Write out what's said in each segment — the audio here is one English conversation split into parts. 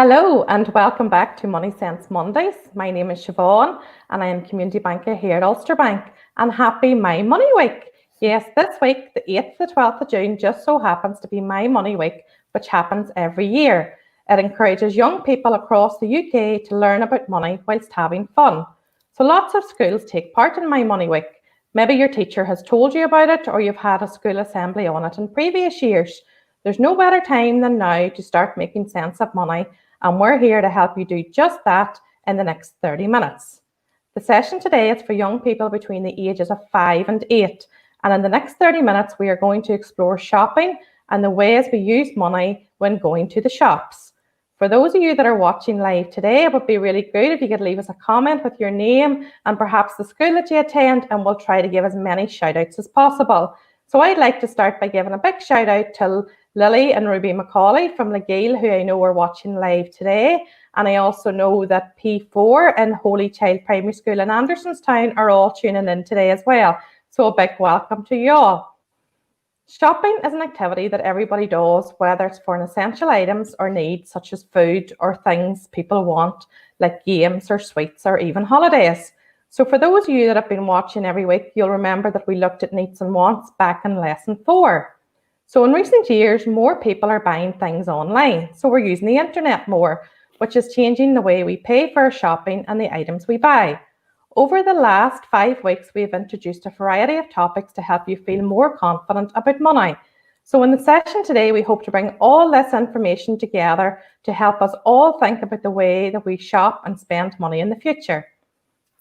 Hello and welcome back to MoneySense Mondays. My name is Siobhan and I am Community Banker here at Ulster Bank, and happy My Money Week. Yes, this week, the 8th to 12th of June, just so happens to be My Money Week, which happens every year. It encourages young people across the UK to learn about money whilst having fun. So lots of schools take part in My Money Week. Maybe your teacher has told you about it or you've had a school assembly on it in previous years. There's no better time than now to start making sense of money, and we're here to help you do just that in the next 30 minutes. The session today is for young people between the ages of 5 and 8, and in the next 30 minutes we are going to explore shopping and the ways we use money when going to the shops. For those of you that are watching live today, it would be really good if you could leave us a comment with your name and perhaps the school that you attend, and we'll try to give as many shout outs as possible. So I'd like to start by giving a big shout out to Lily and Ruby McCauley from Legale, who I know are watching live today. And I also know that P4 and Holy Child Primary School in Andersonstown are all tuning in today as well. So a big welcome to you all. Shopping is an activity that everybody does, whether it's for an essential items or needs such as food or things people want, like games or sweets or even holidays. So for those of you that have been watching every week, you'll remember that we looked at needs and wants back in lesson 4. So in recent years, more people are buying things online. So we're using the internet more, which is changing the way we pay for our shopping and the items we buy. Over the last 5 weeks, we've introduced a variety of topics to help you feel more confident about money. So in the session today, we hope to bring all this information together to help us all think about the way that we shop and spend money in the future.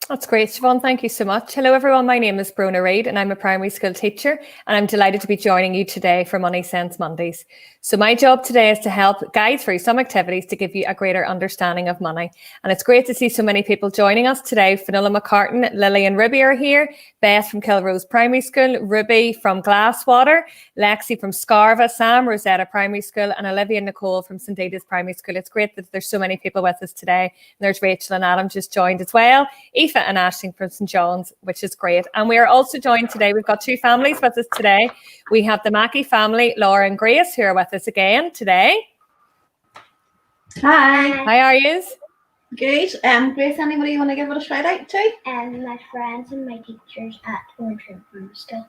That's great, Siobhan. Thank you so much. Hello, everyone. My name is Bronagh Reid and I'm a primary school teacher, and I'm delighted to be joining you today for MoneySense Mondays. So my job today is to help guide through some activities to give you a greater understanding of money. And it's great to see so many people joining us today. Fionnuala McCartan, Lily and Ruby are here. Beth from Kilrose Primary School, Ruby from Glasswater, Lexi from Scarva, Sam, Rosetta Primary School, and Olivia and Nicole from St. David's Primary School. It's great that there's so many people with us today. And there's Rachel and Adam just joined as well. Aoife and Aisling from St. John's, which is great. And we are also joined today. We've got 2 families with us today. We have the Mackey family, Laura and Grace, who are with us again today. Hi. How are you? Good. Grace, anybody you want to give it a shout out to? My friends and my teachers at Antrim Primary School.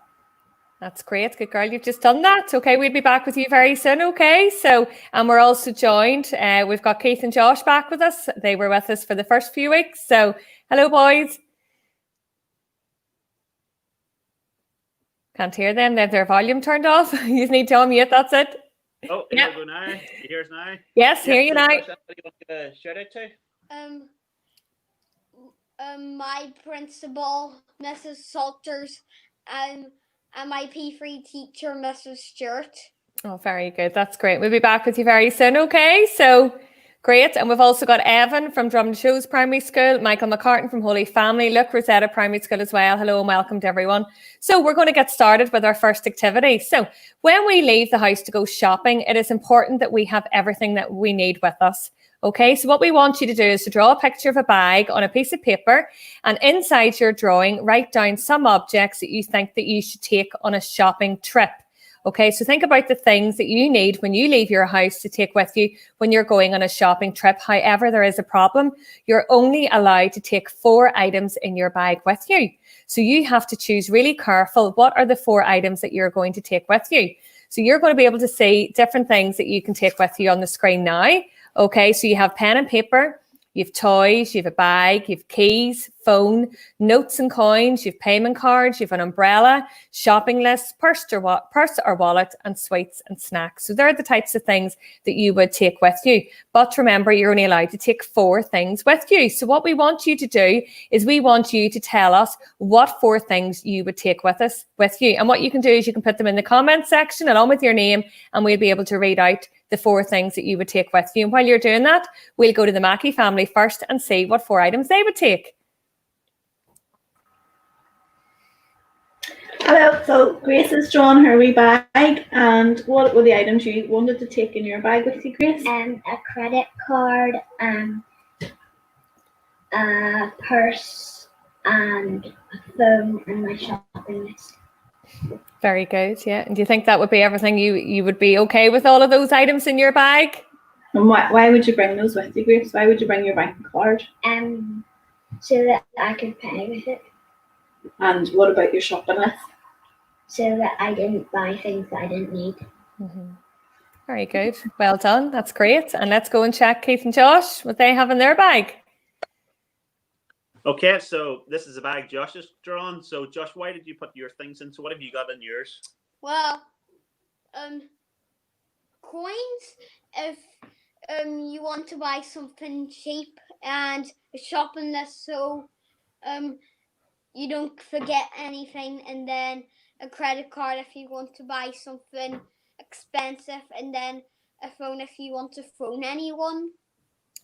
That's great. Good girl. You've just done that. Okay, we'll be back with you very soon. Okay, so, and we're also joined. We've got Keith and Josh back with us. They were with us for the first few weeks. So, hello, boys. Can't hear them. They have their volume turned off. You need to unmute. That's it. Oh, yeah. Go now. You hear us now? Yes, hear you now. What do you want to give a shout out to? My principal, Mrs. Salters, and my P3 teacher, Mrs. Stewart. Oh, very good. That's great. We'll be back with you very soon. Okay, so great. And we've also got Evan from Drummond Shoes Primary School, Michael McCartan from Holy Family, Luke Rosetta Primary School as well. Hello and welcome to everyone. So we're going to get started with our first activity. So when we leave the house to go shopping, it is important that we have everything that we need with us. Okay, so what we want you to do is to draw a picture of a bag on a piece of paper, and inside your drawing, write down some objects that you think that you should take on a shopping trip. Okay, so think about the things that you need when you leave your house to take with you when you're going on a shopping trip. However, there is a problem. You're only allowed to take 4 items in your bag with you. So you have to choose really careful. What are the 4 items that you're going to take with you? So you're going to be able to see different things that you can take with you on the screen now. Okay, so you have pen and paper, you have toys, you have a bag, you have keys, phone, notes and coins, you have payment cards, you have an umbrella, shopping list, purse or wallet, and sweets and snacks. So they're the types of things that you would take with you. But remember, you're only allowed to take 4 things with you. So what we want you to do is we want you to tell us what 4 things you would take with you. And what you can do is you can put them in the comment section along with your name, and we'll be able to read out the 4 things that you would take with you. And while you're doing that, we'll go to the Mackey family first and see what 4 items they would take. Hello. So Grace has drawn her wee bag, and what were the items you wanted to take in your bag with you, Grace? A credit card, a purse, and a phone, and my shopping list. Very good, yeah. And do you think that would be everything? You would be okay with all of those items in your bag? And why would you bring those with you, Grace? Why would you bring your bank card? So that I could pay with it. And what about your shopping list? So that I didn't buy things that I didn't need. Very good. Well done. That's great. And let's go and check Keith and Josh, what they have in their bag. Okay, so this is a bag Josh has drawn. So Josh, why did you put your things in? So what have you got in yours? Well, coins if you want to buy something cheap, and a shopping list so you don't forget anything, and then a credit card if you want to buy something expensive, and then a phone if you want to phone anyone.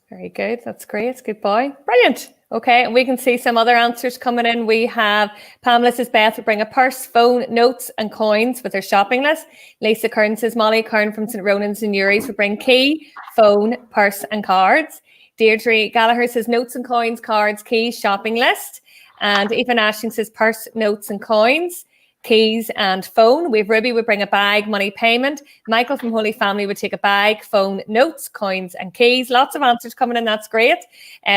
Very good. That's great. Good boy. Brilliant. Okay, and we can see some other answers coming in. We have Pamela says Beth would bring a purse, phone, notes and coins with her shopping list. Lisa Kern says Molly Kern from St. Ronan's and Uri's would bring key, phone, purse and cards. Deirdre Gallagher says notes and coins, cards, keys, shopping list. And Ethan Ashton says purse, notes and coins, keys and phone. We have Ruby would bring a bag, money, payment. Michael from Holy Family would take a bag, phone, notes, coins and keys. Lots of answers coming in. That's great.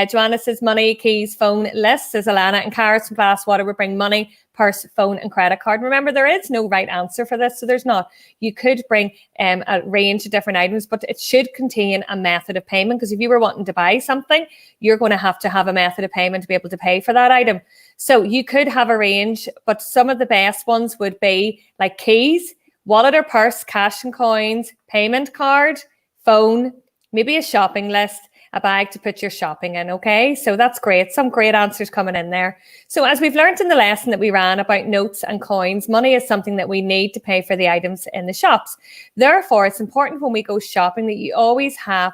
Joanna says money, keys, phone, list, says Alana. And Cara from Glasswater would bring money, purse, phone and credit card. Remember, there is no right answer for this. So there's not. You could bring a range of different items, but it should contain a method of payment, because if you were wanting to buy something, you're going to have a method of payment to be able to pay for that item. So you could have a range, but some of the best ones would be like keys, wallet or purse, cash and coins, payment card, phone, maybe a shopping list, a bag to put your shopping in. Okay, so that's great. Some great answers coming in there. So as we've learned in the lesson that we ran about notes and coins, money is something that we need to pay for the items in the shops. Therefore, it's important when we go shopping that you always have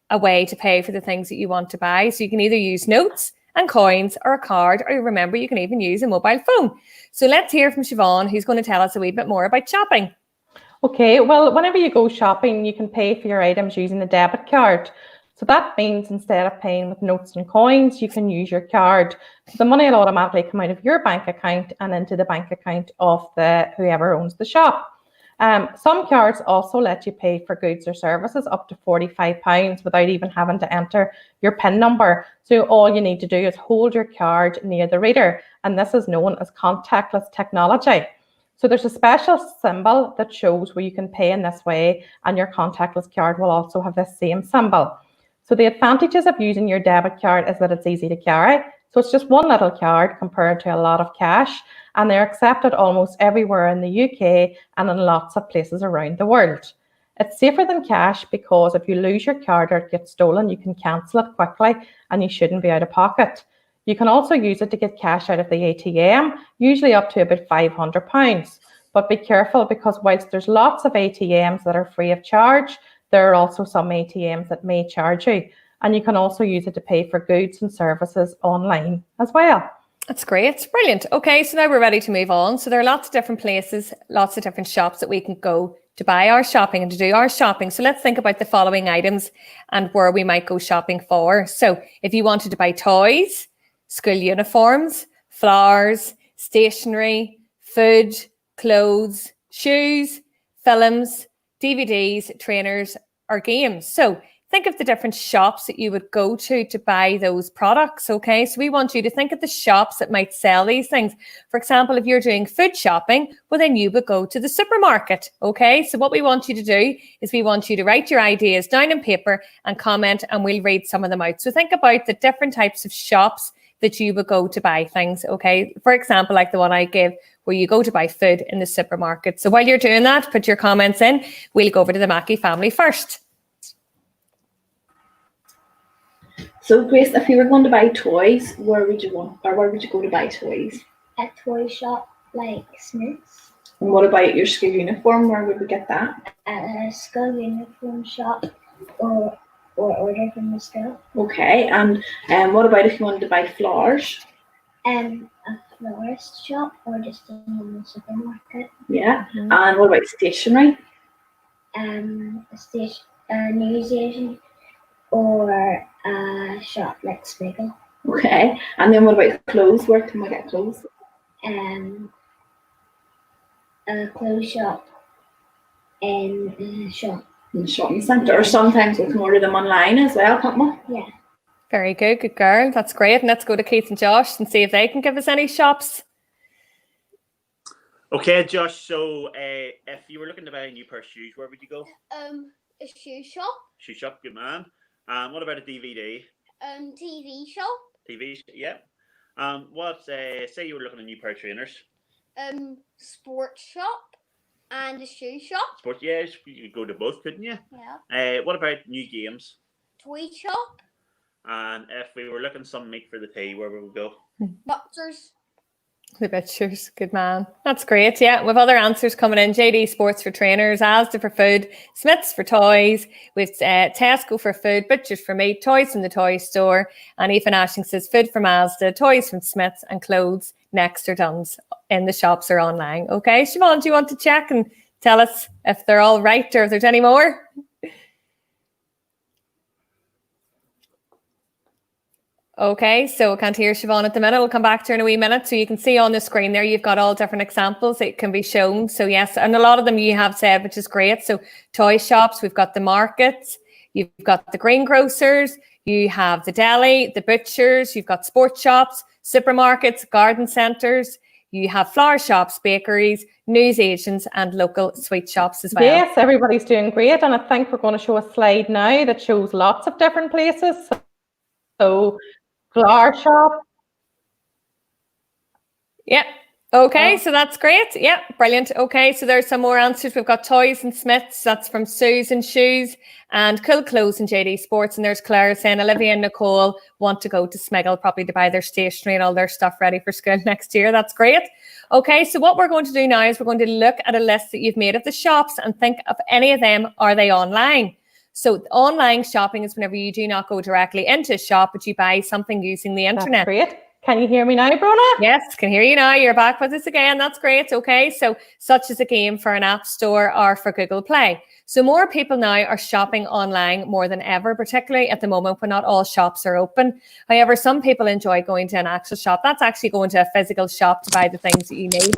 a way to pay for the things that you want to buy. So you can either use notes and coins or a card, or remember, you can even use a mobile phone. So let's hear from Siobhan, who's going to tell us a wee bit more about shopping. Okay, well, whenever you go shopping, you can pay for your items using a debit card. So that means instead of paying with notes and coins, you can use your card. So the money will automatically come out of your bank account and into the bank account of whoever owns the shop. Some cards also let you pay for goods or services up to £45 without even having to enter your PIN number. So all you need to do is hold your card near the reader, and this is known as contactless technology. So there's a special symbol that shows where you can pay in this way, and your contactless card will also have the same symbol. So the advantages of using your debit card is that it's easy to carry. So it's just one little card compared to a lot of cash, and they're accepted almost everywhere in the UK and in lots of places around the world. It's safer than cash because if you lose your card or it gets stolen, you can cancel it quickly and you shouldn't be out of pocket. You can also use it to get cash out of the ATM, usually up to about £500. But be careful, because whilst there's lots of ATMs that are free of charge, there are also some ATMs that may charge you. And you can also use it to pay for goods and services online as well. That's great. Brilliant. Okay, so now we're ready to move on. So there are lots of different places, lots of different shops that we can go to buy our shopping and to do our shopping. So let's think about the following items and where we might go shopping for. So if you wanted to buy toys, school uniforms, flowers, stationery, food, clothes, shoes, films, DVDs, trainers, or games. So think of the different shops that you would go to buy those products, okay? So we want you to think of the shops that might sell these things. For example, if you're doing food shopping, well, then you would go to the supermarket, okay? So what we want you to do is we want you to write your ideas down on paper and comment, and we'll read some of them out. So think about the different types of shops that you would go to buy things, okay? For example, like the one I give, where you go to buy food in the supermarket. So while you're doing that, put your comments in. We'll go over to the Mackey family first. So Grace, if you were going to buy toys, where would you go to buy toys? A toy shop like Smith's. And what about your school uniform? Where would we get that? At a school uniform shop or order from the school. Okay, and what about if you wanted to buy flowers? A florist shop or just in the supermarket. Yeah, and what about stationery? A news station or a shop like Spiegel. Okay, and then what about clothes? Where can we get clothes? A clothes shop in a shop in the shopping centre, or sometimes we can order them online as well, can't we? Yeah. Very good. Good girl. That's great. And let's go to Keith and Josh and see if they can give us any shops. Okay, Josh. So, if you were looking to buy a new pair of shoes, where would you go? A shoe shop. Shoe shop, good man. What about a DVD? TV shop. TV, yeah. What? Say you were looking at a new pair of trainers. Sports shop and a shoe shop. Sports, yeah. You could go to both, couldn't you? Yeah. What about new games? Toy shop. And if we were looking some meat for the tea, where would we go? Butchers. The Butchers, good man. That's great. Yeah, with other answers coming in. JD Sports for trainers, Asda for food, Smith's for toys, with Tesco for food, Butchers for meat, toys from the toy store, and Ethan Ashing says food from Asda, toys from Smith's, and clothes next or Dunn's in the shops or online. Okay, Siobhan, do you want to check and tell us if they're all right or if there's any more? Okay, so I can't hear Siobhan at the minute. We'll come back to her in a wee minute. So you can see on the screen there, you've got all different examples that can be shown. So yes, and a lot of them you have said, which is great. So toy shops, we've got the markets, you've got the greengrocers, you have the deli, the butchers, you've got sports shops, supermarkets, garden centres, you have flower shops, bakeries, newsagents and local sweet shops as well. Yes, everybody's doing great. And I think we're going to show a slide now that shows lots of different places. So flower shop. Yeah. Okay, so that's great. Yeah, brilliant. Okay, so there's some more answers. We've got Toys and Smiths. That's from Susan Shoes, and Cool Clothes and JD Sports. And there's Claire saying Olivia and Nicole want to go to Smiggle, probably to buy their stationery and all their stuff ready for school next year. That's great. Okay, so what we're going to do now is we're going to look at a list that you've made of the shops and think of any of them, are they online? So online shopping is whenever you do not go directly into a shop, but you buy something using the internet. That's great. Can you hear me now, Bronagh? Yes, can hear you now. You're back with us again. That's great. Okay, so such as a game for an app store or for Google Play. So more people now are shopping online more than ever, particularly at the moment when not all shops are open. However, some people enjoy going to an actual shop. That's actually going to a physical shop to buy the things that you need.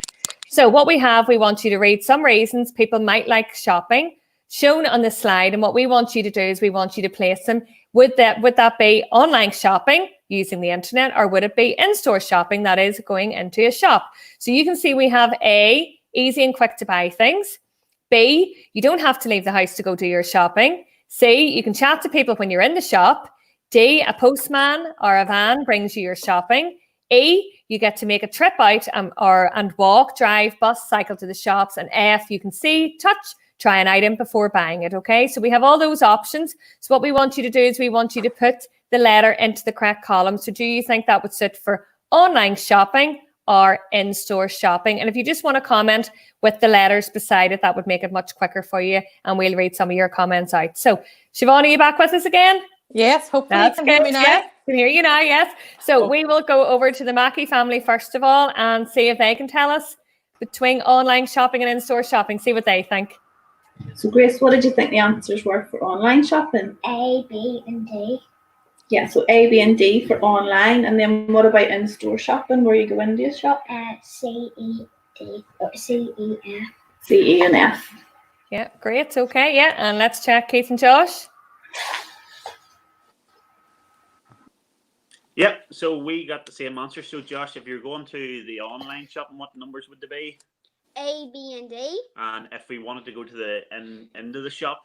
So what we want you to read some reasons people might like shopping shown on the slide. And what we want you to do is we want you to place them. Would that be online shopping using the internet, or would it be in-store shopping, that is going into a shop? So you can see we have A, easy and quick to buy things. B, you don't have to leave the house to go do your shopping. C, you can chat to people when you're in the shop. D, a postman or a van brings you your shopping. E, you get to make a trip out and walk, drive, bus, cycle to the shops. And F, you can see, touch, try an item before buying it. Okay, so we have all those options. So what we want you to do is we want you to put the letter into the correct column. So do you think that would sit for online shopping or in-store shopping? And if you just want to comment with the letters beside it, that would make it much quicker for you. And we'll read some of your comments out. So Siobhan, are you back with us again? Yes, hopefully That's you can hear me now. Yes, I can hear you now, yes. So we will go over to the Mackey family first of all and see if they can tell us between online shopping and in-store shopping, see what they think. So Grace, what did you think the answers were for online shopping? A, B, and D. Yeah, so A, B, and D for online. And then what about in-store shopping, where you go into a shop? C, E, D, or C, E, F. C, E, and F. Yeah, great. Okay, yeah. And let's check Keith and Josh. Yep, so we got the same answer. So Josh, if you're going to the online shopping, what numbers would they be? A, B, and D. And if we wanted to go to the into the shop?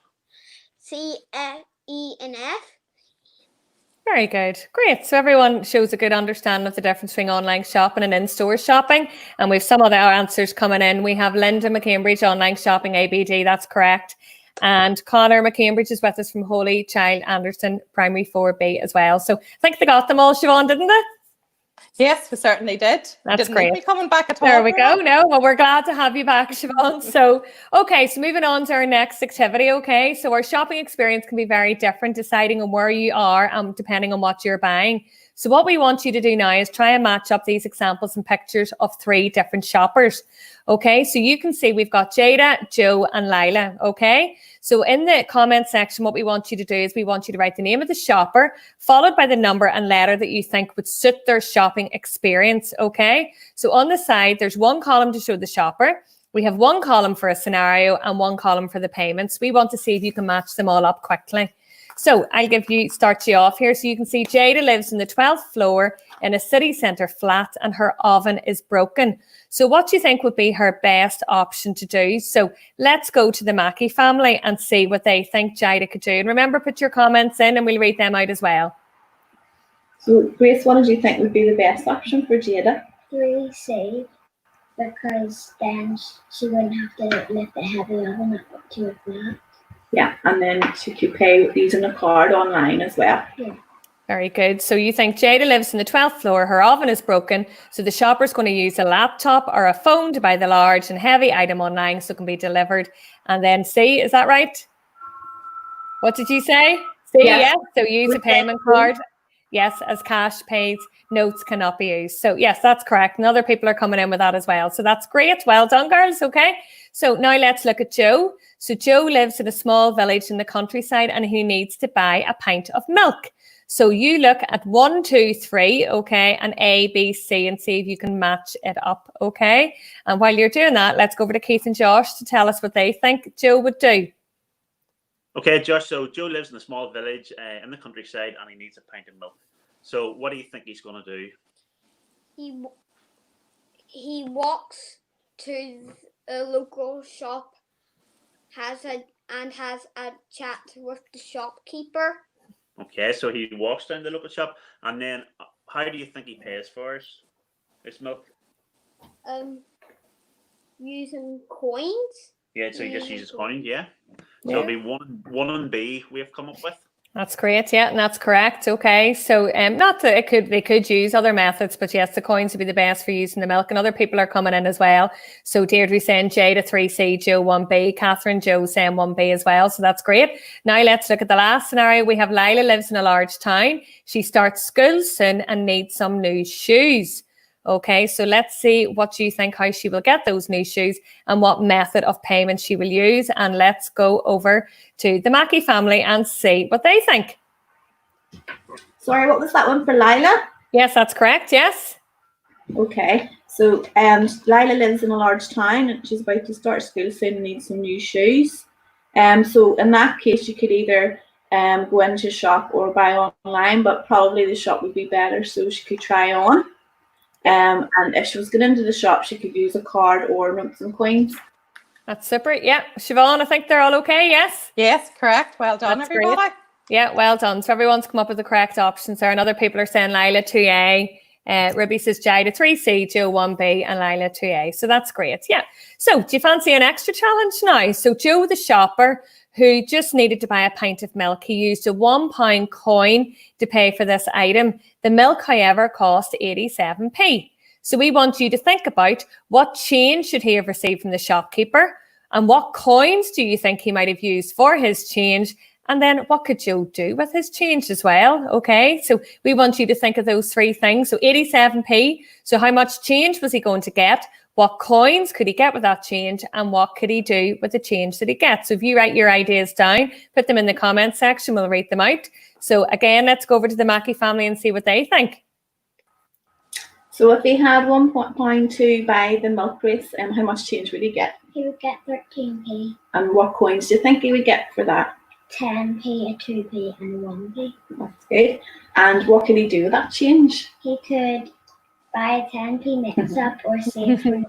C, F, E, and F. Very good. Great. So everyone shows a good understanding of the difference between online shopping and in-store shopping. And we have some other answers coming in. We have Linda McCambridge, online shopping, ABD. That's correct. And Connor McCambridge is with us from Holy Child Anderson Primary 4B as well. So I think they got them all, Siobhan, didn't they? Yes, we certainly did. That's Didn't great. need me coming back at all. There we go. Bronagh. No, well, we're glad to have you back, Siobhan. So, okay, so moving on to our next activity, okay? So our shopping experience can be very different, deciding on where you are, depending on what you're buying. So what we want you to do now is try and match up these examples and pictures of 3 different shoppers. Okay, so you can see we've got Jada, Joe, and Lila. Okay, so in the comment section, what we want you to do is we want you to write the name of the shopper, followed by the number and letter that you think would suit their shopping experience. Okay, so on the side, there's one column to show the shopper. We have one column for a scenario and one column for the payments. We want to see if you can match them all up quickly. So I'll start you off here. So you can see Jada lives on the 12th floor in a city centre flat and her oven is broken. So what do you think would be her best option to do? So let's go to the Mackey family and see what they think Jada could do. And remember, put your comments in and we'll read them out as well. So Grace, what did you think would be the best option for Jada? 3C, because then she wouldn't have to lift the heavy oven up to her flat. Yeah, and then she could pay using a card online as well. Yeah. Very good. So you think Jada lives on the 12th floor, her oven is broken, so the shopper's going to use a laptop or a phone to buy the large and heavy item online so it can be delivered. And then C, is that right? What did you say? C, yes. So use a payment card. Yes, as cash paid, notes cannot be used. So yes, that's correct. And other people are coming in with that as well. So that's great. Well done, girls. Okay. So now let's look at Joe. So Joe lives in a small village in the countryside and he needs to buy a pint of milk. So you look at 1, 2, 3, okay, and A, B, C, and see if you can match it up, okay? And while you're doing that, let's go over to Keith and Josh to tell us what they think Joe would do. Okay, Josh, so Joe lives in a small village in the countryside and he needs a pint of milk. So what do you think he's going to do? He walks to a local shop, has a chat with the shopkeeper. Okay, so he walks down to the local shop, and then how do you think he pays for his milk? Using coins. Yeah, so he just uses coins, yeah. So it'll be one and B we've come up with. That's great, yeah, and that's correct. Okay, so not that they could use other methods, but yes, the coins would be the best for using the milk, and other people are coming in as well. So Deirdre saying Jada 3C, Joe 1B, Catherine, Joe saying 1B as well. So that's great. Now let's look at the last scenario. We have Lila lives in a large town. She starts school soon and needs some new shoes. Okay, so let's see what you think, how she will get those new shoes and what method of payment she will use. And let's go over to the Mackey family and see what they think. Sorry, what was that one for Lila? Yes, that's correct, yes. Okay, so Lila lives in a large town and she's about to start school soon and needs some new shoes. So in that case, you could either go into a shop or buy online, but probably the shop would be better so she could try on. And if she was going into the shop, she could use a card or notes and coins. That's super. Yeah. Siobhan, I think they're all okay, yes? Yes, correct. Well done, That's everybody. great. Yeah, well done. So everyone's come up with the correct options there. And other people are saying Lila 2A. Ruby says Jada 3C, Joe 1B, and Lila 2A. So that's great. Yeah. So do you fancy an extra challenge now? So Joe, the shopper, who just needed to buy a pint of milk, he used a £1 coin to pay for this item. The milk, however, cost 87p. So we want you to think about what change should he have received from the shopkeeper and what coins do you think he might have used for his change? And then what could Joe do with his change as well? Okay, so we want you to think of those three things. So 87p. So how much change was he going to get? What coins could he get with that change? And what could he do with the change that he gets? So if you write your ideas down, put them in the comments section, we'll read them out. So again, let's go over to the Mackey family and see what they think. So if he had £1 to buy the milk, Grace, how much change would he get? He would get 13p. And what coins do you think he would get for that? 10p, a 2p, and a 1p. That's good. And what could he do with that change? He could buy a 10p mix-up or save for next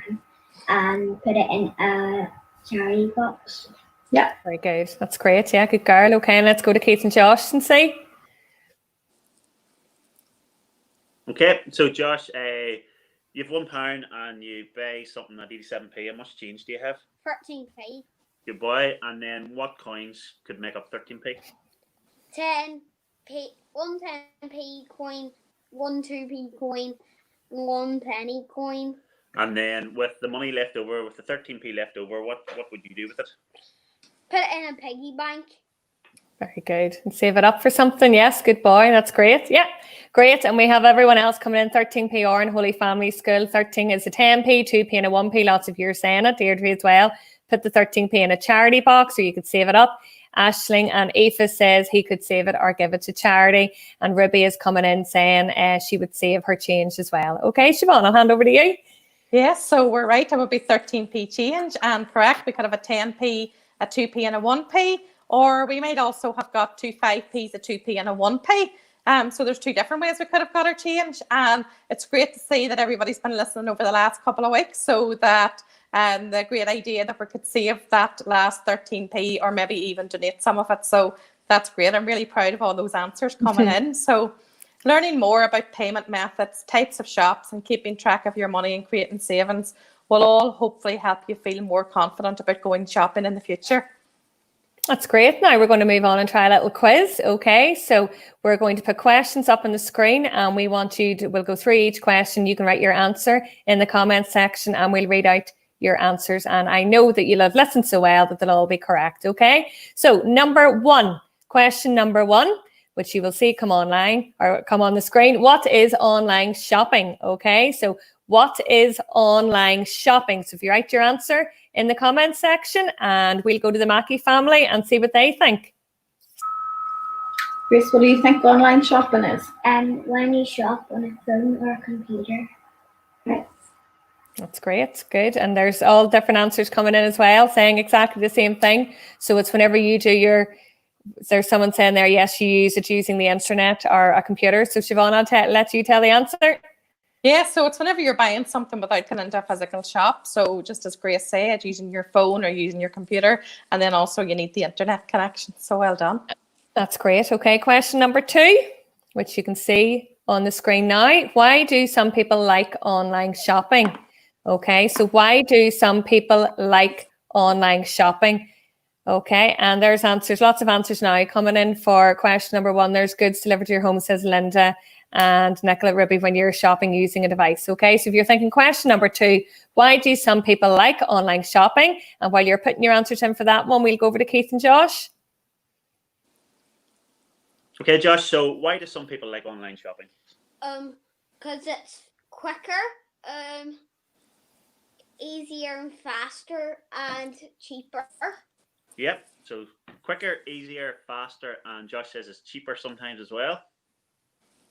time and put it in a charity box. Yeah. Very good. That's great. Yeah, good girl. Okay, and let's go to Keith and Josh and see. Okay, so Josh, you have £1 and you buy something at 87p. How much change do you have? 13p. Good boy. And then what coins could make up 13p? 10p, 1 10p coin, 1 2p coin, 1 penny coin. And then with the money left over, with the 13p left over, what would you do with it? Put it in a piggy bank. Very good. And save it up for something. Yes, good boy. That's great. Yeah, great. And we have everyone else coming in. 13p or in Holy Family School. 13 is a 10p, 2p and a 1p. Lots of you are saying it. Deirdre as well. Put the 13p in a charity box or you could save it up. Aisling and Aoife says he could save it or give it to charity. And Ruby is coming in saying she would save her change as well. Okay, Siobhan, I'll hand over to you. Yes, so we're right. It would be 13p change, and correct. We could have a 10p, a 2p, and a 1p, or we might also have got two 5p's, a 2p, and a 1p. So there's two different ways we could have got our change, and it's great to see that everybody's been listening over the last couple of weeks, so that the great idea that we could save that last 13p or maybe even donate some of it. So that's great. I'm really proud of all those answers coming in. So learning more about payment methods, types of shops, and keeping track of your money and creating savings will all hopefully help you feel more confident about going shopping in the future. That's great. Now we're going to move on and try a little quiz. Okay, so we're going to put questions up on the screen, and we want you to, we'll go through each question. You can write your answer in the comments section, and we'll read out your answers. And I know that you'll have listened so well that they'll all be correct. Okay, so question number one, which you will see come online or come on the screen. What is online shopping? Okay, so what is online shopping? So if you write your answer in the comments section, and we'll go to the Mackey family and see what they think. Grace, what do you think online shopping is? When you shop on a phone or a computer. Right. That's great. Good. And there's all different answers coming in as well, saying exactly the same thing. So it's whenever you do there's someone saying there, yes, you use it using the internet or a computer. So Siobhan, I'll let you tell the answer. Yeah, so it's whenever you're buying something without going into a physical shop. So just as Grace said, using your phone or using your computer, and then also you need the internet connection. So well done. That's great. Okay, question number two, which you can see on the screen now. Why do some people like online shopping? Okay, so why do some people like online shopping? Okay, and there's answers, lots of answers now coming in for question number one. There's goods delivered to your home, says Linda and Nicola Ruby, when you're shopping using a device. Okay, so if you're thinking question number two, why do some people like online shopping? And while you're putting your answers in for that one, we'll go over to Keith and Josh. Okay, Josh, so why do some people like online shopping? Because it's quicker, easier and faster and cheaper. Yep, so quicker, easier, faster, and Josh says it's cheaper sometimes as well.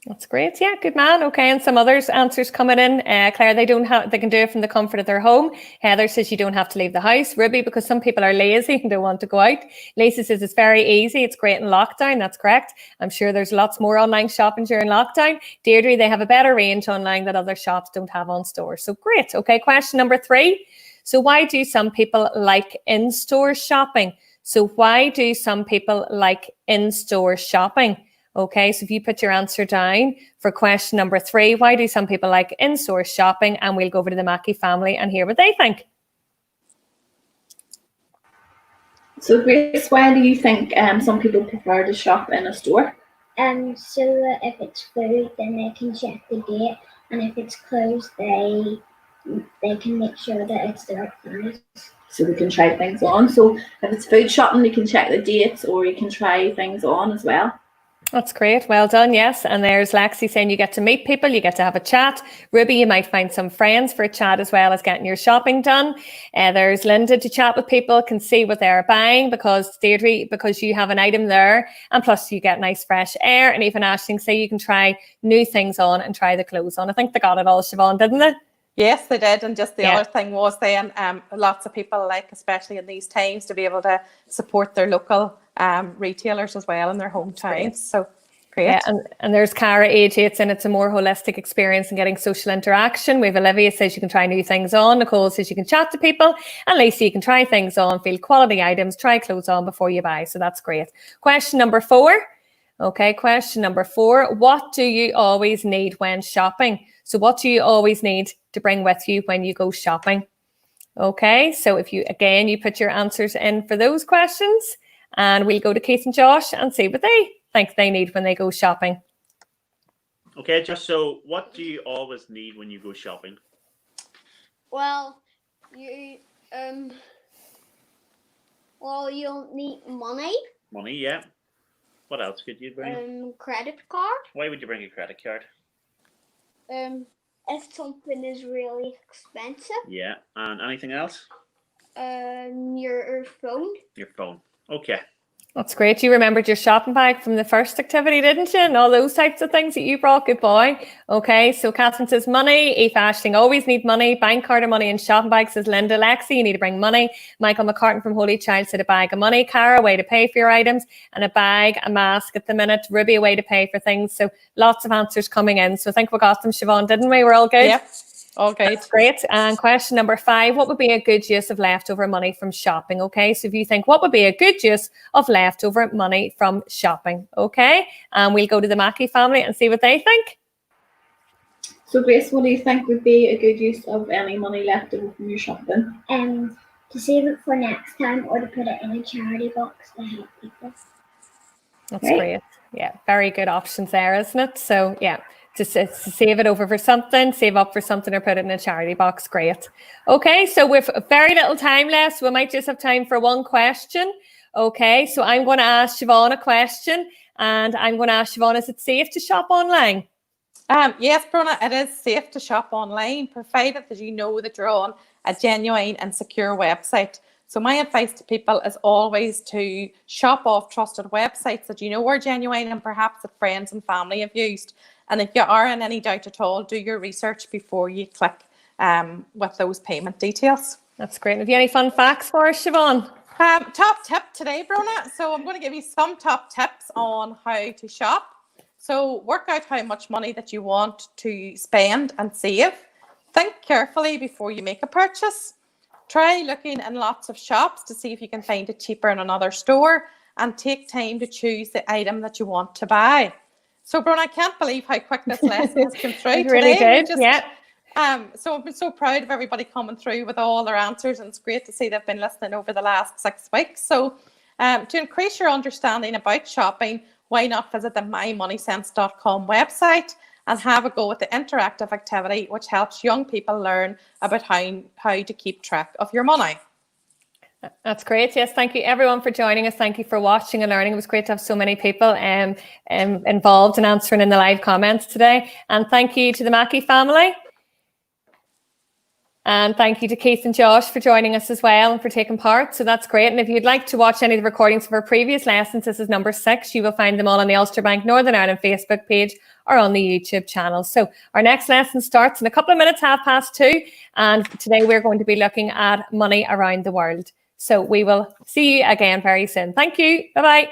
That's great. Yeah, good man. Okay, and some others answers coming in. Claire, they can do it from the comfort of their home. Heather says you don't have to leave the house. Ruby, because some people are lazy and don't want to go out. Lacey says it's very easy. It's great in lockdown. That's correct. I'm sure there's lots more online shopping during lockdown. Deirdre, they have a better range online that other shops don't have on store. So great. Okay, question number three. So why do some people like in-store shopping? So why do some people like in-store shopping? Okay, so if you put your answer down for question number three, why do some people like in-store shopping? And we'll go over to the Mackey family and hear what they think. So Grace, why do you think some people prefer to shop in a store? So that if it's food, then they can check the date, and if it's clothes, they can make sure that it's the right size. So they can try things on. So if it's food shopping, you can check the dates, or you can try things on as well. That's great. Well done. Yes. And there's Lexi saying you get to meet people, you get to have a chat. Ruby, you might find some friends for a chat as well as getting your shopping done. There's Linda, to chat with people, can see what they're buying, because Deirdre, because you have an item there, and plus you get nice fresh air. And even Aisling say you can try new things on and try the clothes on. I think they got it all, Siobhan, didn't they? Yes, they did. And just the other thing was then lots of people like, especially in these times, to be able to support their local retailers as well in their hometowns. So great. Yeah, and there's Cara, age 8, and it's a more holistic experience and getting social interaction. We have Olivia says you can try new things on. Nicole says you can chat to people. And Lacey, you can try things on, feel quality items, try clothes on before you buy. So that's great. Question number 4. Okay, question number 4. What do you always need when shopping? So what do you always need to bring with you when you go shopping? Okay, so if you put your answers in for those questions, and we'll go to Keith and Josh and see what they think they need when they go shopping. Okay, Josh, so what do you always need when you go shopping? Well, you'll need money. Money, yeah. What else could you bring? Credit card. Why would you bring a credit card? If something is really expensive. Yeah, and anything else? Your phone. Your phone. Okay. That's great. You remembered your shopping bag from the first activity, didn't you? And all those types of things that you brought. Good boy. Okay, so Catherine says money. Aoife Ashling, always need money. Bank card or money and shopping bag, says Linda. Lexi, you need to bring money. Michael McCartan from Holy Child said a bag of money. Cara, a way to pay for your items. And a bag, a mask at the minute. Ruby, a way to pay for things. So lots of answers coming in. So I think we got them, Siobhan, didn't we? We're all good? Yep. All good. That's great. And question number 5, what would be a good use of leftover money from shopping? Okay, so if you think what would be a good use of leftover money from shopping? Okay, and we'll go to the Mackey family and see what they think. So Grace, what do you think would be a good use of any money left over from your shopping? To save it for next time or to put it in a charity box to help people. That's great. Yeah, very good options there, isn't it? So yeah, to save it over for something, save up for something, or put it in a charity box. Great. Okay, so we've very little time left, so we might just have time for one question. Okay, so I'm going to ask Siobhan a question, and I'm going to ask Siobhan, is it safe to shop online? Yes, Bronagh, it is safe to shop online, provided that you know that you're on a genuine and secure website. So my advice to people is always to shop off trusted websites that you know are genuine and perhaps that friends and family have used. And if you are in any doubt at all, do your research before you click with those payment details. That's great. Have you any fun facts for us, Siobhan? Top tip today, Bronagh. So I'm going to give you some top tips on how to shop. So work out how much money that you want to spend and save. Think carefully before you make a purchase. Try looking in lots of shops to see if you can find it cheaper in another store, and take time to choose the item that you want to buy. So, Bronagh, I can't believe how quick this lesson has come through It's really today. good, yeah. So I've been so proud of everybody coming through with all their answers, and it's great to see they've been listening over the last 6 weeks. So to increase your understanding about shopping, why not visit the mymoneysense.com website and have a go at the interactive activity, which helps young people learn about how to keep track of your money. That's great. Yes, thank you everyone for joining us. Thank you for watching and learning. It was great to have so many people involved in answering in the live comments today. And thank you to the Mackey family. And thank you to Keith and Josh for joining us as well and for taking part. So that's great. And if you'd like to watch any of the recordings of our previous lessons, this is number 6. You will find them all on the Ulster Bank Northern Ireland Facebook page or on the YouTube channel. So our next lesson starts in a couple of minutes, 2:30. And today we're going to be looking at money around the world. So we will see you again very soon. Thank you. Bye-bye.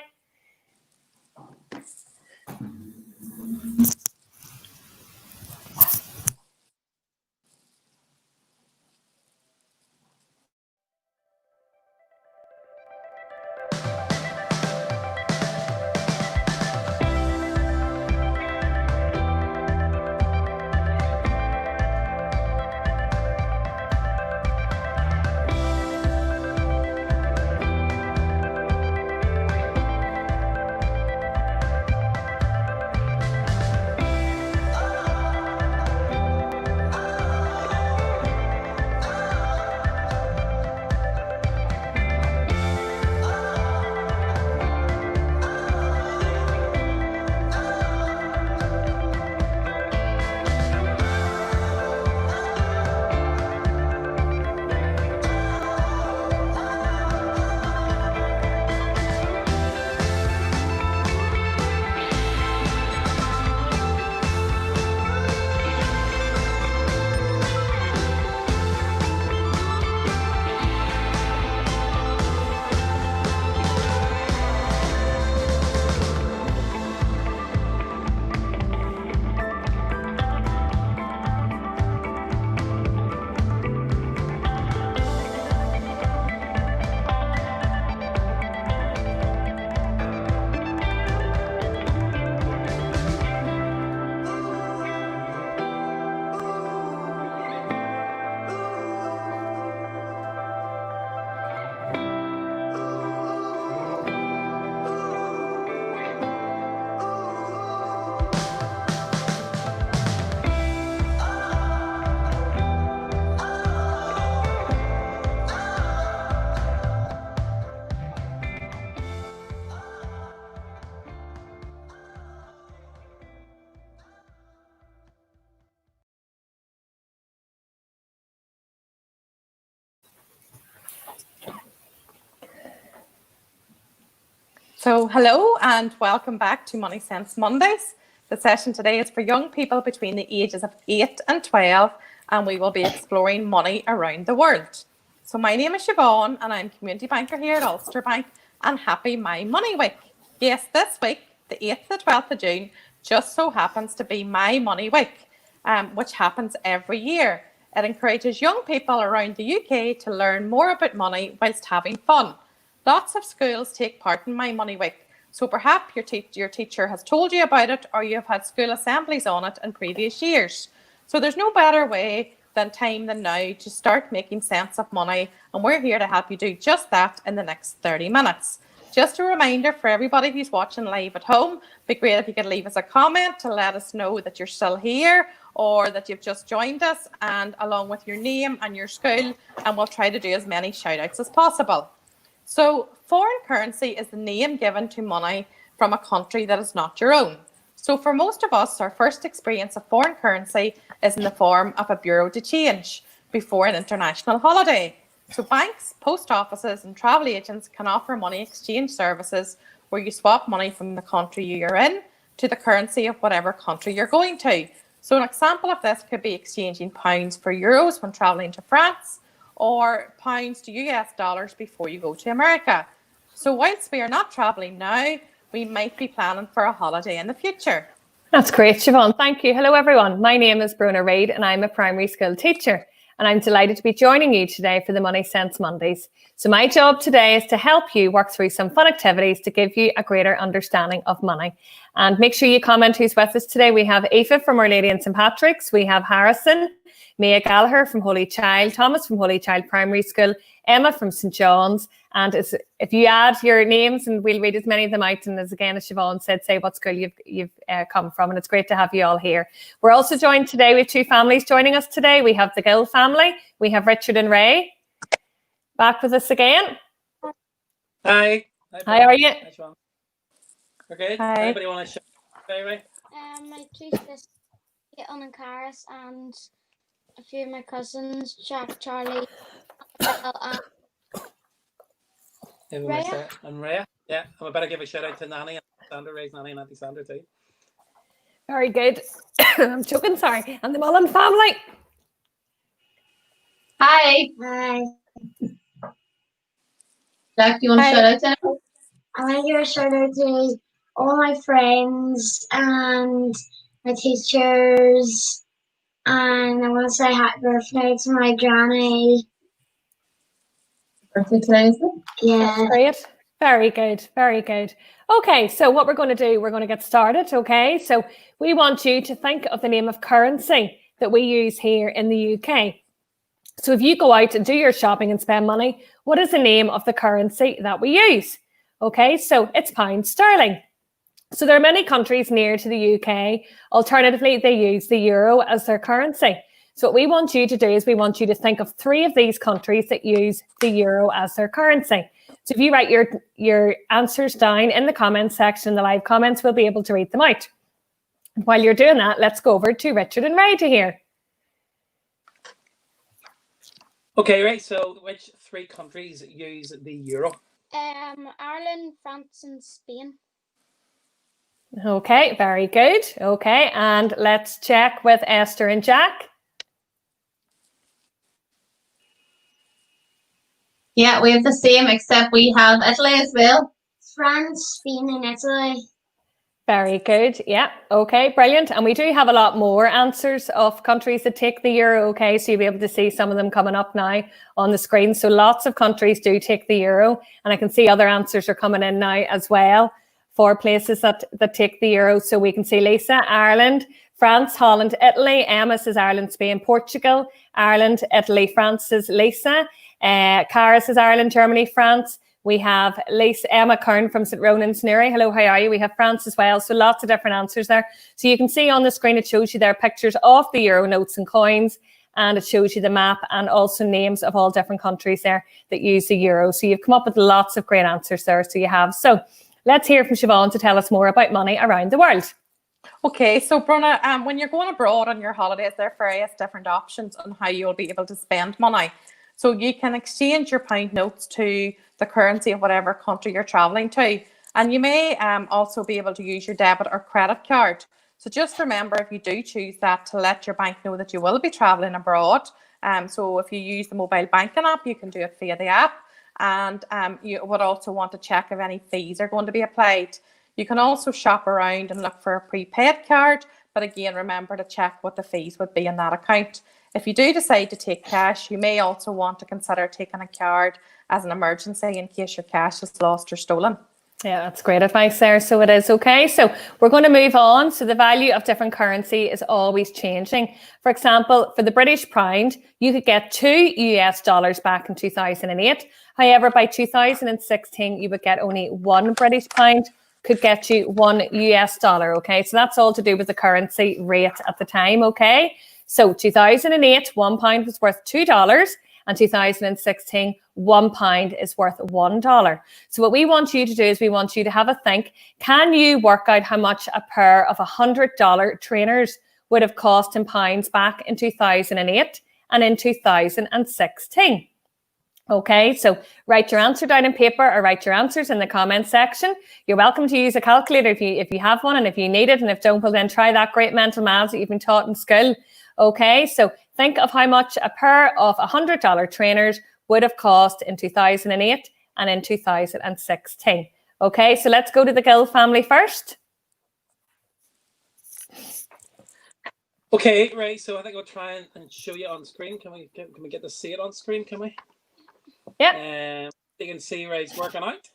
So hello and welcome back to MoneySense Mondays. The session today is for young people between the ages of 8 and 12, and we will be exploring money around the world. So my name is Siobhan and I'm Community Banker here at Ulster Bank, and happy My Money Week. Yes, this week, the 8th to 12th of June, just so happens to be My Money Week, which happens every year. It encourages young people around the UK to learn more about money whilst having fun. Lots of schools take part in My Money Week, so perhaps your teacher has told you about it, or you have had school assemblies on it in previous years. So there's no better way than now to start making sense of money, and we're here to help you do just that in the next 30 minutes. Just a reminder for everybody who's watching live at home, it'd be great if you could leave us a comment to let us know that you're still here or that you've just joined us, and along with your name and your school, and we'll try to do as many shout outs as possible. So foreign currency is the name given to money from a country that is not your own. So for most of us, our first experience of foreign currency is in the form of a bureau de change before an international holiday. So banks, post offices and travel agents can offer money exchange services where you swap money from the country you're in to the currency of whatever country you're going to. So an example of this could be exchanging pounds for euros when traveling to France, or pounds to US dollars before you go to America. So whilst we are not travelling now, we might be planning for a holiday in the future. That's great, Siobhan. Thank you. Hello, everyone. My name is Bronagh Reid and I'm a primary school teacher. And I'm delighted to be joining you today for the MoneySense Mondays. So my job today is to help you work through some fun activities to give you a greater understanding of money. And make sure you comment who's with us today. We have Aoife from Our Lady in St. Patrick's. We have Harrison, Mia Gallagher from Holy Child, Thomas from Holy Child Primary School, Emma from St. John's. And if you add your names, and we'll read as many of them out, and as Siobhan said, say what school you've come from, and it's great to have you all here. We're also joined today with two families joining us today. We have the Gill family. We have Richard and Ray back with us again. Hi. How are you? Hi, Siobhan. Okay. Hi. Anybody want to show? Ray? My two sisters, Caitlin and Caris, and a few of my cousins, Jack, Charlie, and Rhea. And Rhea. Yeah, I'm about to give a shout out to Nanny and Sandra, Ray's Nanny and Auntie Sandra too. Very good. I'm joking, sorry. And the Mullen family. Hi. Hi. Jack, do you want to Hi. shout out to anyone? I want to give a shout out to all my friends and my teachers, and I want to say happy birthday to my granny. Birthday today, is it? Yeah. That's great. Very good. Very good. Okay, so what we're going to do, we're going to get started. Okay, so we want you to think of the name of currency that we use here in the UK. So if you go out and do your shopping and spend money, what is the name of the currency that we use? Okay, so it's pound sterling. So there are many countries near to the UK. Alternatively, they use the euro as their currency. So what we want you to do is we want you to think of 3 of these countries that use the euro as their currency. So if you write your answers down in the comments section, the live comments, we'll be able to read them out. While you're doing that, let's go over to Richard and Ray to hear. Okay, right. So which 3 countries use the euro? Ireland, France, and Spain. Okay, very good. Okay, and let's check with Esther and Jack. Yeah, we have the same, except we have Italy as well. France, Spain, and Italy. Very good. Yeah. Okay, brilliant. And we do have a lot more answers of countries that take the euro. Okay, so you'll be able to see some of them coming up now on the screen. So lots of countries do take the euro, and I can see other answers are coming in now as well for places that take the euro. So we can see Lisa, Ireland, France, Holland, Italy. Emma says Ireland, Spain, Portugal, Ireland, Italy, France says Lisa. Cara says Ireland, Germany, France. We have Lisa, Emma Kern from St. Ronan's Newry. Hello, how are you? We have France as well. So lots of different answers there. So you can see on the screen, it shows you there pictures of the euro notes and coins, and it shows you the map and also names of all different countries there that use the euro. So you've come up with lots of great answers there. So you have. So let's hear from Siobhan to tell us more about money around the world. Okay, so Bronagh, when you're going abroad on your holidays, there are various different options on how you'll be able to spend money. So you can exchange your pound notes to the currency of whatever country you're traveling to. And you may also be able to use your debit or credit card. So just remember, if you do choose that, to let your bank know that you will be travelling abroad. So if you use the mobile banking app, you can do it via the app. And you would also want to check if any fees are going to be applied. You can also shop around and look for a prepaid card, but again, remember to check what the fees would be in that account. If you do decide to take cash, you may also want to consider taking a card as an emergency in case your cash is lost or stolen. Yeah, that's great advice there. So it is okay. So we're going to move on. So the value of different currency is always changing. For example, for the British pound, you could get $2 back in 2008. However, by 2016, you would get only one British pound could get you $1. Okay, so that's all to do with the currency rate at the time. Okay, so 2008, £1 was worth $2, and 2016, £1 is worth $1. So what we want you to do is we want you to have a think. Can you work out how much a pair of $100 trainers would have cost in pounds back in 2008 and in 2016? Okay, so write your answer down in paper or write your answers in the comment section. You're welcome to use a calculator if you have one, and if you need it, and if don't, well then try that great mental maths that you've been taught in school. Okay, so think of how much a pair of $100 trainers would have cost in 2008 and in 2016. Okay, so let's go to the Gill family first. Okay, right. So I think we'll try and show you on screen. Can we get to see it on screen? Can we? Yeah. You can see right, it's working out.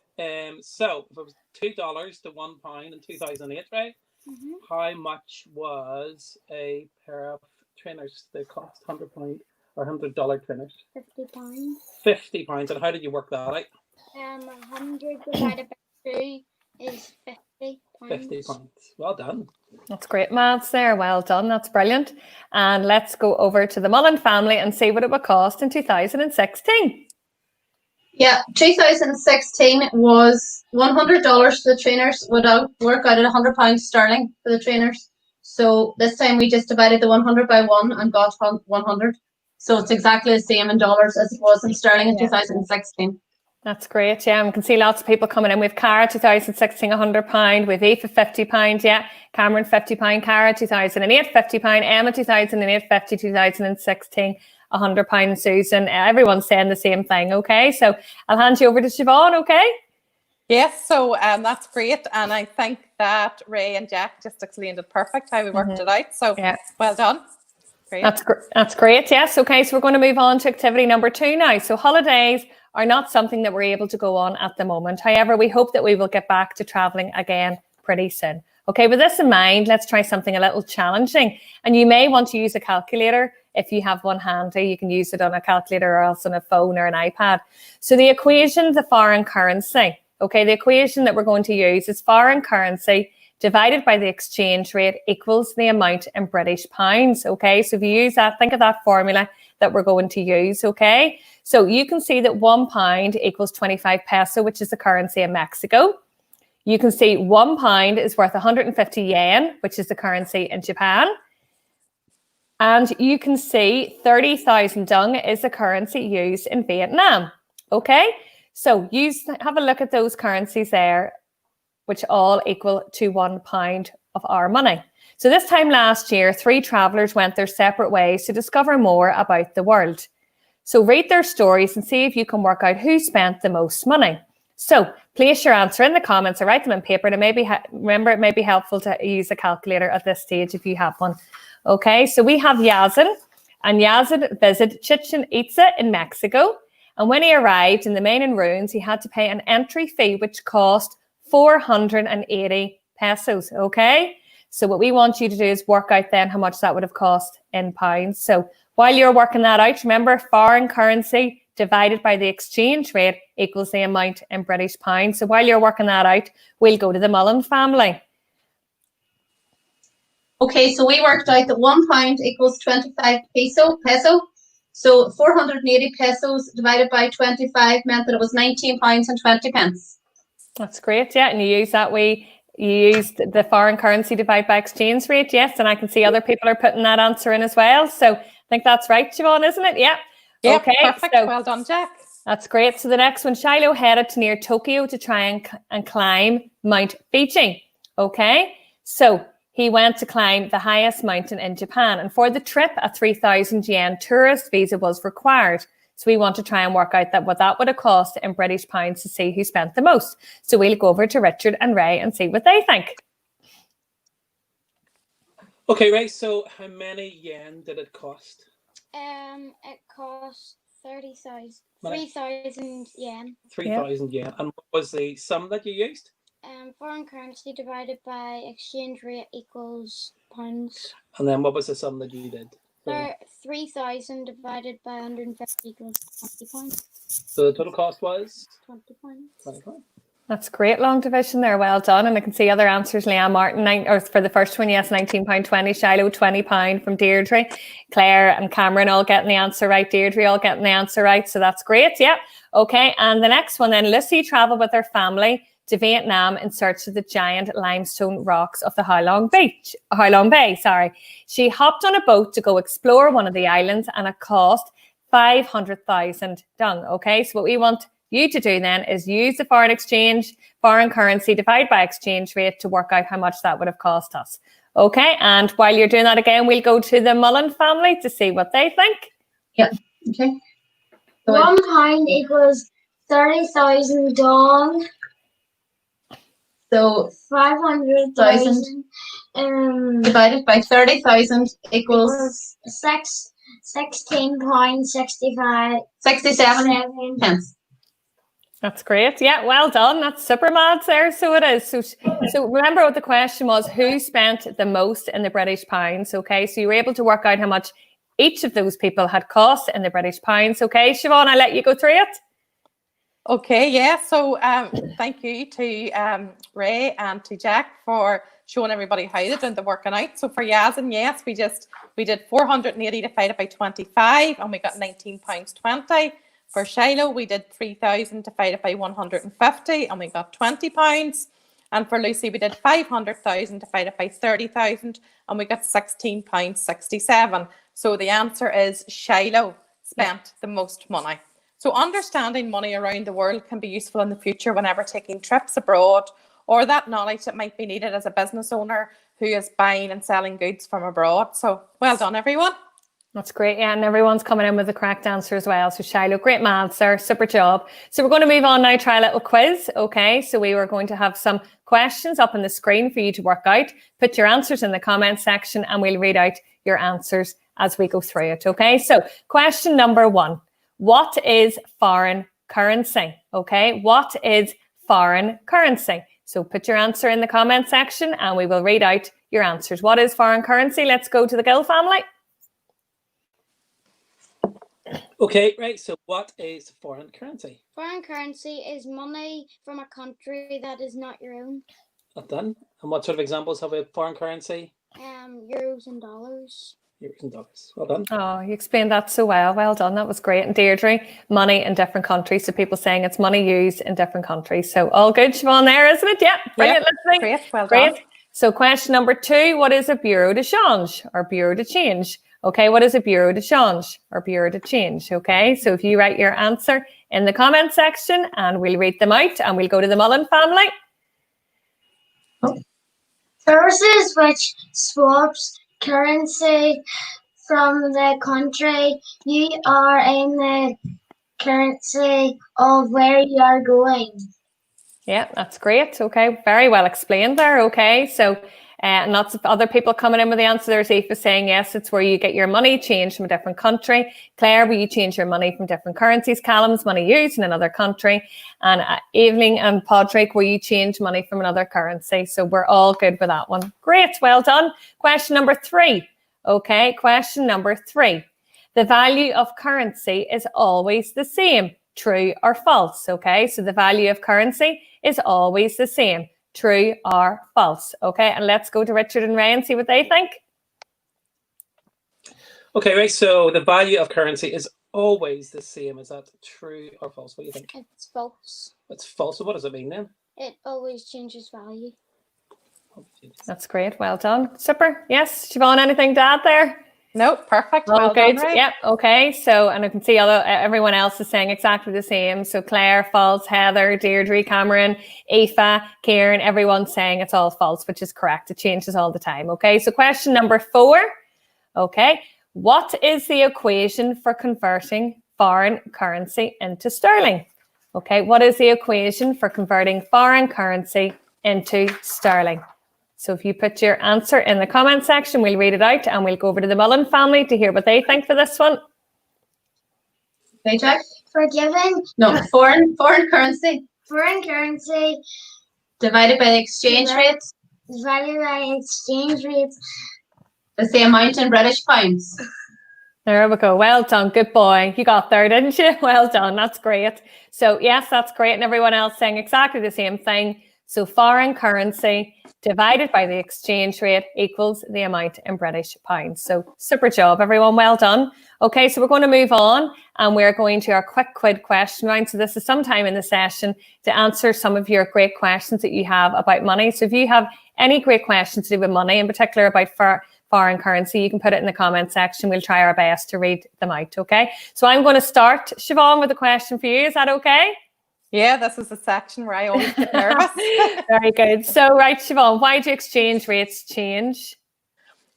So if it was $2 to £1 in 2008, right? Mm-hmm. How much was a pair of trainers? They cost £100 or $100 trainers. £50. £50. And how did you work that out? 100 divided by 2 is £50. £50. Well done. That's great maths there. Well done. That's brilliant. And let's go over to the Mullen family and see what it would cost in 2016. Yeah, 2016 was $100 to the trainers, would work out at £100 sterling for the trainers. So this time we just divided the 100 by 1 and got 100. So it's exactly the same in dollars as it was in sterling in 2016. That's great. Yeah, and we can see lots of people coming in. We've Cara 2016, £100. We've Aoife £50. Yeah, Cameron £50. Cara 2008, £50. Emma 2008, 50. 2016. £100. Susan, everyone's saying the same thing. Okay, so I'll hand you over to Siobhan. Okay. Yes, so that's great, and I think that Ray and Jack just explained it perfect how we worked it out. So yeah, well done. Great. That's great. Yes. Okay, so we're going to move on to activity number 2 now. So holidays are not something that we're able to go on at the moment. However, we hope that we will get back to traveling again pretty soon. Okay, with this in mind, let's try something a little challenging, and you may want to use a calculator. If you have one handy, you can use it on a calculator or else on a phone or an iPad. So the equation of the foreign currency, okay, the equation that we're going to use is foreign currency divided by the exchange rate equals the amount in British pounds, okay? So if you use that, think of that formula that we're going to use, okay? So you can see that £1 equals 25 peso, which is the currency in Mexico. You can see £1 is worth 150 yen, which is the currency in Japan. And you can see 30,000 dung is the currency used in Vietnam. Okay, so have a look at those currencies there, which all equal to £1 of our money. So this time last year, 3 travellers went their separate ways to discover more about the world. So read their stories and see if you can work out who spent the most money. So place your answer in the comments or write them in paper. And remember, it may be helpful to use a calculator at this stage if you have one. Okay, so we have Yazin, and Yazin visited Chichen Itza in Mexico. And when he arrived in the main ruins, he had to pay an entry fee, which cost 480 pesos. Okay, so what we want you to do is work out then how much that would have cost in pounds. So while you're working that out, remember, foreign currency divided by the exchange rate equals the amount in British pounds. So while you're working that out, we'll go to the Mullen family. Okay, so we worked out that £1 equals 25 peso. So 480 pesos divided by 25 meant that it was £19.20. That's great, yeah. And you use that way. You used the foreign currency divided by exchange rate, yes. And I can see other people are putting that answer in as well. So I think that's right, Siobhan, isn't it? Yeah. Yeah, okay, perfect. so well done, Jack. That's great. So the next one, Shiloh headed to near Tokyo to try and climb Mount Fuji. Okay, so he went to climb the highest mountain in Japan, and for the trip, a 3,000 yen tourist visa was required. So we want to try and work out what that would have cost in British pounds to see who spent the most. So we'll go over to Richard and Ray and see what they think. Okay, Ray, so how many yen did it cost? It cost 3,000 yen. 3,000 yen. And what was the sum that you used? Foreign currency divided by exchange rate equals pounds. And then what was the sum that you did? 3,000 divided by 150 equals 20 pounds. So the total cost was? 20 pounds. 20 pounds. That's great long division there. Well done. And I can see other answers. Leanne Martin, or for the first one, yes, £19.20. Shiloh, £20 from Deirdre. Claire and Cameron all getting the answer right. Deirdre all getting the answer right. So that's great. Yeah. Okay. And the next one then, Lucy travelled with her family to Vietnam in search of the giant limestone rocks of the Hai Long Bay. She hopped on a boat to go explore one of the islands, and it cost 500,000 dong. Okay, so what we want you to do then is use the foreign currency, divide by exchange rate to work out how much that would have cost us. Okay, and while you're doing that again, we'll go to the Mullen family to see what they think. Yeah, okay. £1 equals 30,000 dong. So 500,000 divided by 30,000 equals £16.65. 67 pence. That's great. Yeah, well done. That's super maths there. So it is. So remember what the question was, who spent the most in the British pounds? Okay, so you were able to work out how much each of those people had cost in the British pounds. Okay, Siobhan, I'll let you go through it. Okay, yeah. So thank you to Ray and to Jack for showing everybody how they did the working out. So for Yazin, yes, we did 480 divided by 25 and we got £19.20. For Shiloh, we did 3,000 divided by 150 and we got £20. And for Lucy, we did 500,000 divided by 30,000 and we got £16.67. So the answer is Shiloh spent the most money. So understanding money around the world can be useful in the future whenever taking trips abroad, or that knowledge that might be needed as a business owner who is buying and selling goods from abroad. So well done, everyone. That's great. Yeah, and everyone's coming in with the correct answer as well. So Shiloh, great maths, sir. Super job. So we're going to move on now, try a little quiz. Okay, so we were going to have some questions up on the screen for you to work out. Put your answers in the comment section and we'll read out your answers as we go through it. Okay, so question number 1. What is foreign currency? Okay, what is foreign currency? So put your answer in the comment section and we will read out your answers. What is foreign currency? Let's go to the Gill family. Okay, right. So what is foreign currency? Foreign currency is money from a country that is not your own. Not done. And what sort of examples have we of foreign currency? Euros and dollars. Euros and dollars. Well done. Oh, you explained that so well. Well done. That was great. And Deirdre, money in different countries. So people saying it's money used in different countries. So all good, Siobhan, there, isn't it? Yeah, brilliant. Yep. Great, well done. So question number 2, what is a bureau de change or bureau de change? Okay, what is a bureau de change or bureau de change? Okay, so if you write your answer in the comment section and we'll read them out and we'll go to the Mullen family. Services which swaps currency from the country you are in the currency of where you are going. Yeah, that's great. Okay, very well explained there. Okay, so lots of other people coming in with the answer. There's Aoife saying yes, it's where you get your money changed from a different country. Claire, where you change your money from different currencies. Callum's money used in another country. And Evelyn and Padraig, where you change money from another currency. So we're all good with that one. Great, well done. Question number 3. Okay, question number 3. The value of currency is always the same. True or false? Okay, so the value of currency is always the same. True or false? Okay, and let's go to Richard and Ray and see what they think. Okay, right. So the value of currency is always the same. Is that true or false? What do you think? It's false. It's false. So what does it mean then? It always changes value. That's great. Well done. Super. Yes, Siobhan, anything to add there? No, perfect. All Well good. done, Ray. Yep. Okay. So, and I can see everyone else is saying exactly the same. So Claire, false. Heather, Deirdre, Cameron, Aoife, Kieran, everyone's saying it's all false, which is correct. It changes all the time. Okay. So question number 4. Okay. What is the equation for converting foreign currency into sterling? Okay. What is the equation for converting foreign currency into sterling? So if you put your answer in the comment section, we'll read it out and we'll go over to the Mullen family to hear what they think for this one. Okay, Jack? Forgiven. No, foreign currency Foreign currency divided by the exchange rate, divided by exchange rates. is the amount in British pounds. There we go. Well done. Good boy. You got there, didn't you? Well done. That's great. So yes, that's great. And everyone else saying exactly the same thing. So foreign currency divided by the exchange rate equals the amount in British pounds. So super job, everyone. Well done. Okay, so we're going to move on and we're going to our quick quid question round. So this is sometime in the session to answer some of your great questions that you have about money. So if you have any great questions to do with money, in particular about foreign currency, you can put it in the comment section. We'll try our best to read them out, okay? So I'm going to start, Siobhan, with a question for you. Is that okay? Yeah, this is the section where I always get nervous. Very good. So, right, Siobhan, why do exchange rates change?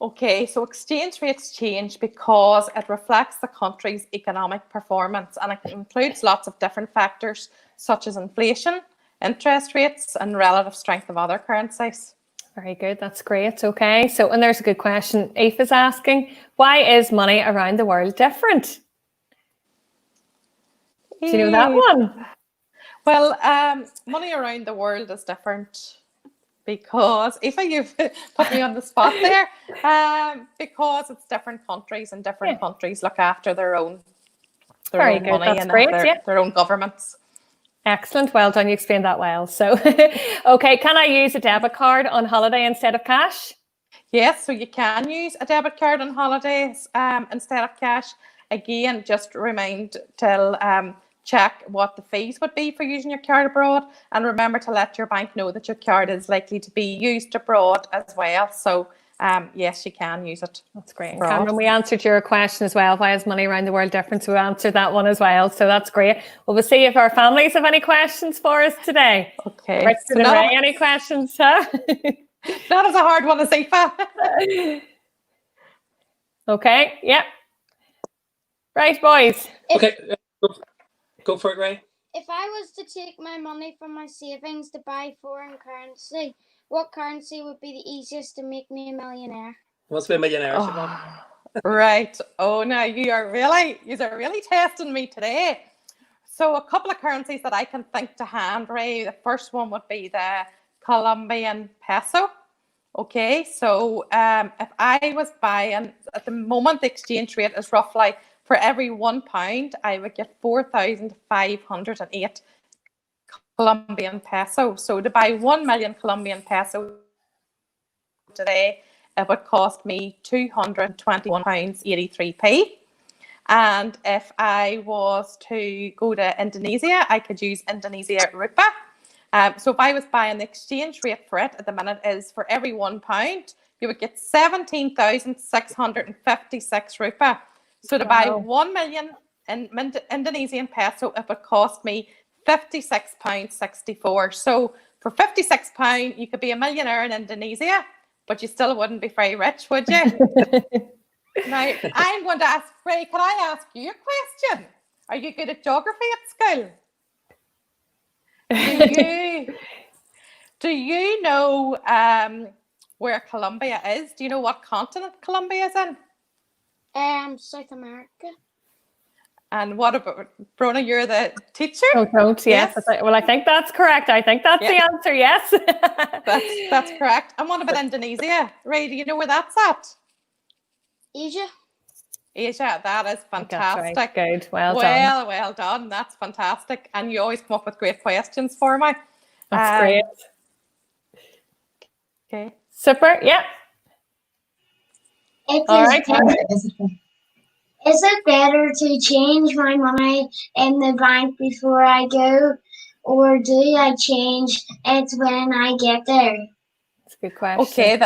Okay, so exchange rates change because it reflects the country's economic performance, and it includes lots of different factors such as inflation, interest rates, and relative strength of other currencies. Very good. That's great. Okay. So, and there's a good question. Aoife is asking, why is money around the world different? Do you know that one? Well, money around the world is different because, Aoife, you've put me on the spot there, because it's different countries, and different countries look after their own Very good. money. That's and great. their own governments. Excellent. Well done. You explained that well. So, okay. Can I use a debit card on holiday instead of cash? Yes, so you can use a debit card on holidays instead of cash. Again, just remind to check what the fees would be for using your card abroad, and remember to let your bank know that your card is likely to be used abroad as well. So yes, you can use it. That's great. abroad. Cameron, we answered your question as well. Why is money around the world different? So we answered that one as well. So that's great. Well, we'll see if our families have any questions for us today. Okay. Richard So and not, Ray, any questions? Huh? not as a hard one as Aoife. Okay. Yep. Right, boys. Okay, go for it, Ray. If I was to take my money from my savings to buy foreign currency, what currency would be the easiest to make me a millionaire? What's be a millionaire, Siobhan? Right. Oh, now you're really testing me today. So a couple of currencies that I can think to hand, Ray. The first one would be the Colombian peso. Okay, so if I was buying, at the moment the exchange rate is roughly, for every £1, I would get 4,508 Colombian peso. So to buy 1 million Colombian peso today, it would cost me £221.83p. And if I was to go to Indonesia, I could use Indonesia rupiah. So if I was buying, the exchange rate for it at the minute is, for every £1, you would get 17,656 rupiah. So to buy 1 million in Indonesian peso, it would cost me £56.64. So for £56, you could be a millionaire in Indonesia, but you still wouldn't be very rich, would you? Now, I'm going to ask Ray, can I ask you a question? Are you good at geography at school? Do you know where Colombia is? Do you know what continent Colombia is in? South America. And what about Bronagh? You're the teacher. Oh, don't. Yes. Well, I think that's correct. I think that's the answer. Yes. That's correct. And what about Indonesia? Ray, do you know where that's at? Asia. Asia. That is fantastic. Right. Good. Well done. Well done. That's fantastic. And you always come up with great questions for me. That's great. Okay. Super. Yep. All right. Is it better to change my money in the bank before I go, or do I change it when I get there? That's a good question. Okay,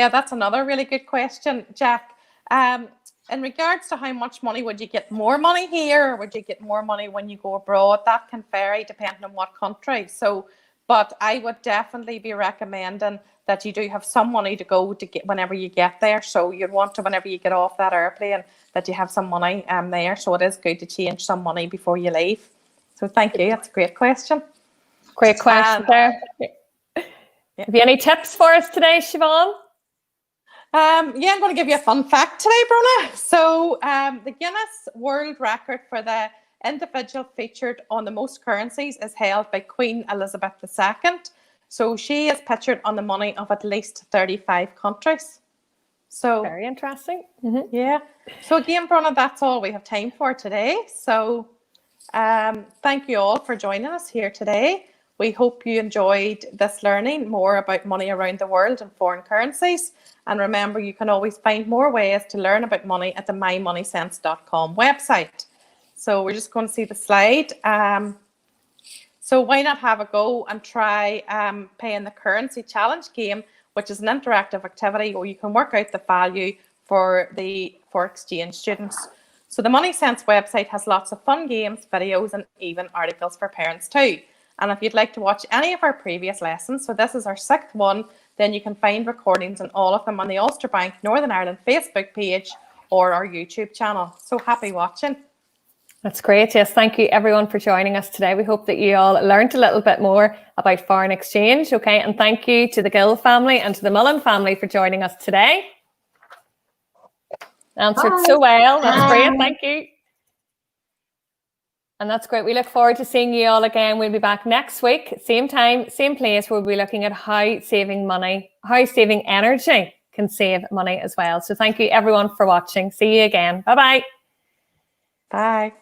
that's another really good question, Jack. In regards to how much money, would you get more money here or would you get more money when you go abroad? That can vary depending on what country. So, but I would definitely be recommending that you do have some money to go to get whenever you get there. So you'd want to, whenever you get off that airplane, that you have some money there. So it is good to change some money before you leave. So thank you. That's a great question. Great question there. Yeah. Have you any tips for us today, Siobhan? I'm going to give you a fun fact today, Bronagh. So the Guinness World Record for the individual featured on the most currencies is held by Queen Elizabeth II. So she is pictured on the money of at least 35 countries. So very interesting. Yeah. So again, Bronagh, that's all we have time for today. So thank you all for joining us here today. We hope you enjoyed this learning more about money around the world and foreign currencies. And remember, you can always find more ways to learn about money at the mymoneysense.com website. So we're just going to see the slide. So why not have a go and try playing the currency challenge game, which is an interactive activity where you can work out the value for exchange students. So the MoneySense website has lots of fun games, videos, and even articles for parents too. And if you'd like to watch any of our previous lessons, so this is our 6th one, then you can find recordings and all of them on the Ulster Bank Northern Ireland Facebook page or our YouTube channel. So happy watching. That's great. Yes, thank you everyone for joining us today. We hope that you all learned a little bit more about foreign exchange. Okay, and thank you to the Gill family and to the Mullen family for joining us today. Answered so well. That's great. Thank you. And that's great. We look forward to seeing you all again. We'll be back next week, same time, same place. We'll be looking at how saving energy can save money as well. So thank you everyone for watching. See you again. Bye-bye. Bye.